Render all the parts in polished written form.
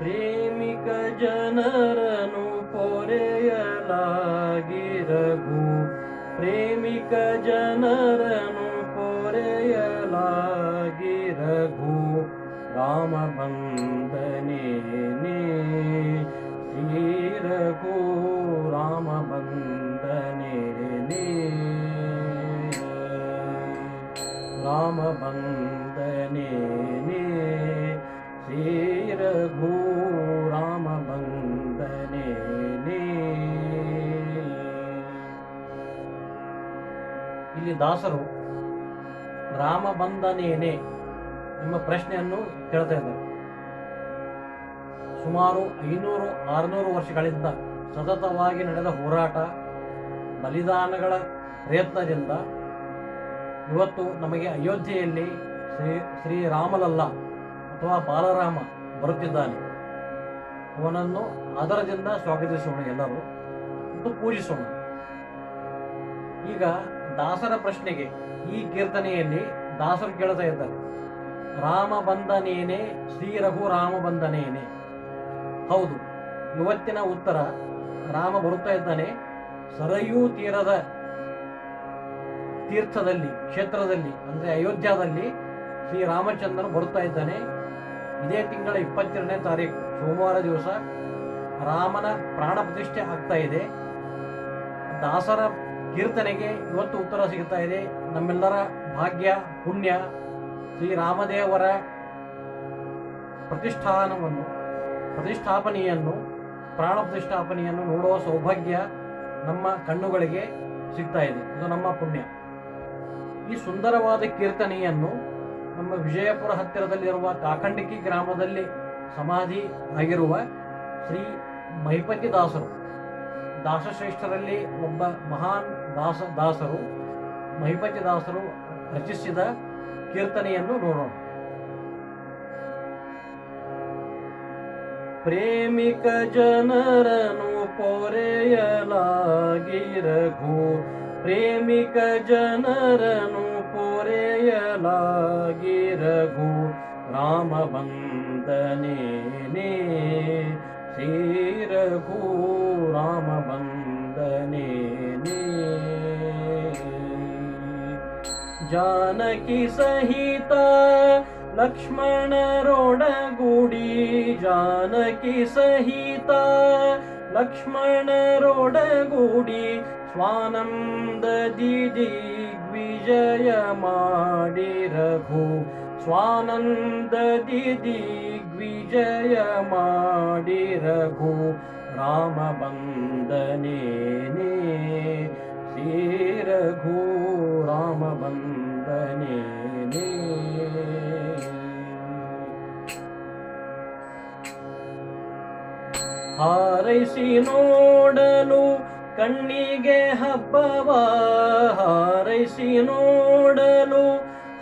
ಪ್ರೇಮಿಕ ಜನರನು ಪೊರೆಯಲಾಗಿ ರಘು, ಪ್ರೇಮಿಕ ಜನರನು ಪೊರೆಯಲಾಗಿ ರಘು, ರಾಮ ಬಂದನೇನೆ ಶ್ರೀ ರಘು, ರಾಮ ಬಂದನೇನೆ ರಾಮ ಬಂದನೇನೆ ಶ್ರೀ ರಘು, ರಾಮ ಬಂದನೇನೆ. ಇಲ್ಲಿ ದಾಸರು ರಾಮ ಬಂದನೇನೆ ಎಂಬ ಪ್ರಶ್ನೆಯನ್ನು ಕೇಳ್ತಾ ಇದ್ದಾರೆ. ಸುಮಾರು 500-600 ವರ್ಷಗಳಿಂದ ಸತತವಾಗಿ ನಡೆದ ಹೋರಾಟ, ಬಲಿದಾನಗಳ ಪ್ರಯತ್ನದಿಂದ ಇವತ್ತು ನಮಗೆ ಅಯೋಧ್ಯೆಯಲ್ಲಿ ಶ್ರೀರಾಮಲಲ್ಲ ಅಥವಾ ಬಾಲರಾಮ ಬರುತ್ತಿದ್ದಾನೆ. ಅವನನ್ನು ಆದರದಿಂದ ಸ್ವಾಗತಿಸೋಣ ಎಲ್ಲರೂ ಮತ್ತು ಪೂಜಿಸೋಣ. ಈಗ ದಾಸರ ಪ್ರಶ್ನೆಗೆ ಈ ಕೀರ್ತನೆಯಲ್ಲಿ ದಾಸರು ಕೇಳ್ತಾ ಇದ್ದಾರೆ, ರಾಮ ಬಂದನೇನೆ ಶ್ರೀ ರಘು ರಾಮ ಬಂದನೇನೆ. ಹೌದು, ಇವತ್ತಿನ ಉತ್ತರ ರಾಮ ಬರುತ್ತಾ ಇದ್ದಾನೆ. ಸರಯೂ ತೀರದ ತೀರ್ಥದಲ್ಲಿ, ಕ್ಷೇತ್ರದಲ್ಲಿ ಅಂದರೆ ಅಯೋಧ್ಯದಲ್ಲಿ ಶ್ರೀರಾಮಚಂದ್ರನು ಬರುತ್ತಾ ಇದ್ದಾನೆ. ಇದೇ ತಿಂಗಳ 22ನೇ ತಾರೀಕು ಸೋಮವಾರ ದಿವಸ ರಾಮನ ಪ್ರಾಣ ಪ್ರತಿಷ್ಠೆ ಆಗ್ತಾ ಇದೆ. ದಾಸರ ಕೀರ್ತನೆಗೆ ಇವತ್ತು ಉತ್ತರ ಸಿಗ್ತಾ ಇದೆ. ನಮ್ಮೆಲ್ಲರ ಭಾಗ್ಯ ಪುಣ್ಯ ಶ್ರೀರಾಮದೇವರ ಪ್ರತಿಷ್ಠಾಪನೆಯನ್ನು ಪ್ರಾಣ ಪ್ರತಿಷ್ಠಾಪನೆಯನ್ನು ನೋಡುವ ಸೌಭಾಗ್ಯ ನಮ್ಮ ಕಣ್ಣುಗಳಿಗೆ ಸಿಗ್ತಾ ಇದೆ. ಇದು ನಮ್ಮ ಪುಣ್ಯ. ಈ ಸುಂದರವಾದ ಕೀರ್ತನೆಯನ್ನು ನಮ್ಮ ವಿಜಯಪುರ ಹತ್ತಿರದಲ್ಲಿರುವ ಕಾಕಂಡಿಕಿ ಗ್ರಾಮದಲ್ಲಿ ಸಮಾಧಿ ಆಗಿರುವ ಶ್ರೀ ಮಹಿಪತಿ ದಾಸರು, ದಾಸಶ್ರೇಷ್ಠರಲ್ಲಿ ಒಬ್ಬ ಮಹಾನ್ ದಾಸರು ಮಹಿಪತಿ ದಾಸರು ರಚಿಸಿದ ಕೀರ್ತನೆಯನ್ನು ನೋಡೋಣ. ಪ್ರೇಮಿಕ ಜನರನು ಪೊರೆಯಲಾಗಿ ರಘು, ಪ್ರೇಮಿಕ ಜನರನು ಪೊರೆಯಲಾಗಿ ರಘು, ರಾಮ ಬಂದನೇನೆ ಶ್ರೀ ರಘು, ರಾಮ ಬಂದನೇನೆ. ಜಾನಕಿ ಸಹಿತ ಲಕ್ಷ್ಮಣರೊಡಗೂಡಿ, ಜಾನಕಿ ಸಹಿತ ಲಕ್ಷ್ಮಣರೊಡಗೂಡಿ, ಸ್ವಾನಂದದಿ ದಿಗ್ವಿಜಯ ಮಾಡಿ ರಘು, ಸ್ವಾನಂದದಿ ದಿಗ್ವಿಜಯ ಮಾಡಿ ರಘು, ರಾಮ ಬಂದನೇನೆ ಶ್ರೀ ರಘು, ರಾಮ ಬಂದನೇನೆ. ಹಾರೈಸಿ ನೋಡಲು ಕಣ್ಣಿಗೆ ಹಬ್ಬವ, ಹಾರೈಸಿ ನೋಡಲು,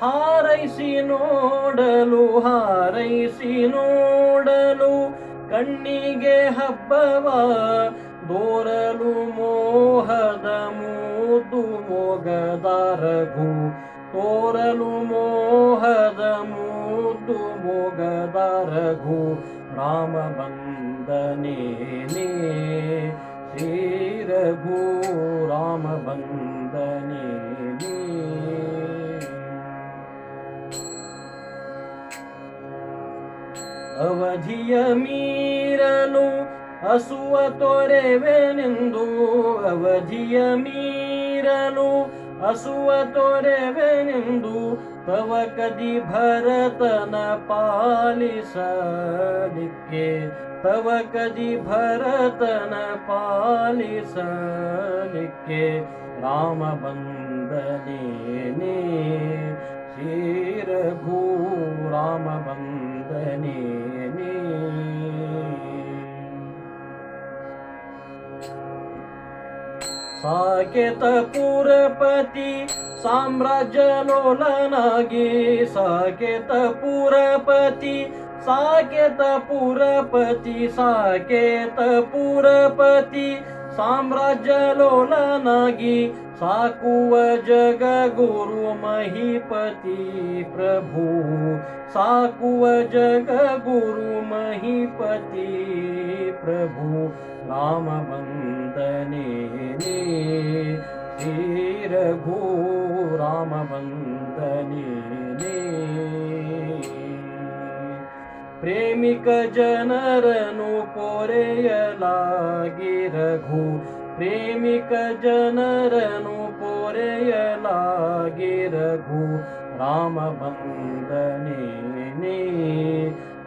ಹಾರೈಸಿ ನೋಡಲು, ಹಾರೈಸಿ ನೋಡಲು ಕಣ್ಣಿಗೆ ಹಬ್ಬವ, ದೋರಲು ಮೋಹದ ಮುದ್ದು ಮೊಗದ ರಘು, ತೋರಲು ಮೋಹದ ಮುದ್ದು ಮೊಗದ ರಘು, ರಾಮ ಬಂದನೇನೆ ಶ್ರೀ ರಘು, ರಾಮ ಬಂದನೇನೆ. ಅವಧಿಯ ಮೀರಲು ಹಸುವ ತೊರೆವೆನೆಂದು, ಅವಧಿಯ ಮೀರಲು ಹಸುವ ತೊರೆವೆನೆಂದು, ತವ ಕದಿ ಭರತನ ಪಾಲಿಸಲಿಕ್ಕೆ, ತವ ಕದಿ ಭರತನ ಪಾಲಿಸಲಿಕ್ಕೆ, ರಾಮ ಬಂದನೇನೆ ಶ್ರೀ ರಘು, ರಾಮ ಬಂದನೇನೆ. ಸಾಕೇತ ಪುರಪತಿ ಸಾಮ್ರಾಜ್ಯ ಲೋಲನಾಗಿ, ಸಾಕೇತ ಪುರಪತಿ, ಸಾಕೇತ ಪುರಪತಿ, ಸಾಕೇತ ಪುರಪತಿ ಸಾಮ್ರಾಜ್ಯ ಲೋಲನಾಗಿ, ಸಾಕುವ ಜಗ ಗುರು ಮಹಿಪತಿ ಪ್ರಭು, ಸಾಕುವ ಜಗ ಗುರು ಮಹಿಪತಿ महीपति प्रभु राम वंदने श्री रघु राम वंदने प्रेमिक जनरनु पोರೆಯಲಾಗಿ रघु प्रेमिक जनरनु पोರೆಯಲಾಗಿ रघु राम वंदने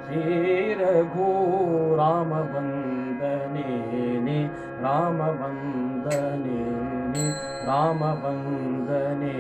श्री रघु राम वंदने राम वंदने राम वंदने